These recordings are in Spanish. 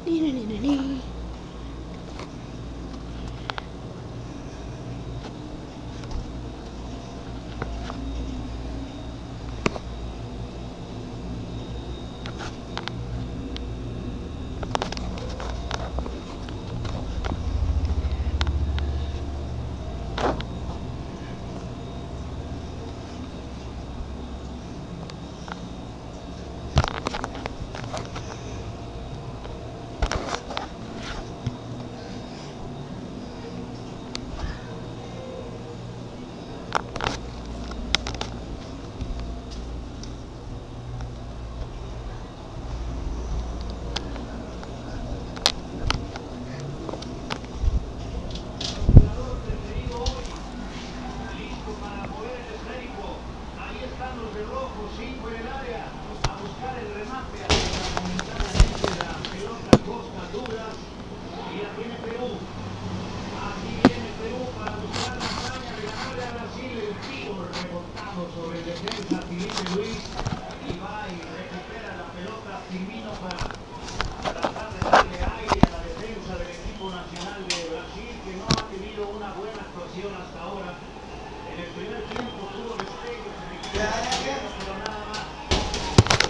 Ni, ni, ni, ni, ni. Sobre el defensa Felipe Luis y va y recupera la pelota Firmino para tratar de darle aire a la defensa del equipo nacional de Brasil, que no ha tenido una buena actuación hasta ahora. En el primer tiempo tuvo destellos en el equipo brasileño, pero nada más.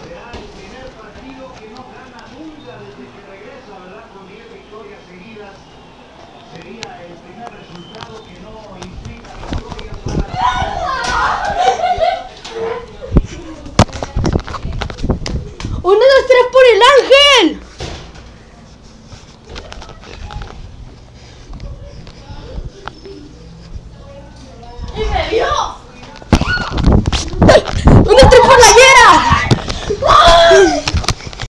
Será el primer partido que no gana nunca desde que regresa, ¿verdad? Con 10 victorias seguidas. Sería el primer resultado que no implica victoria para ¡1, 2, 3 por el Ángel!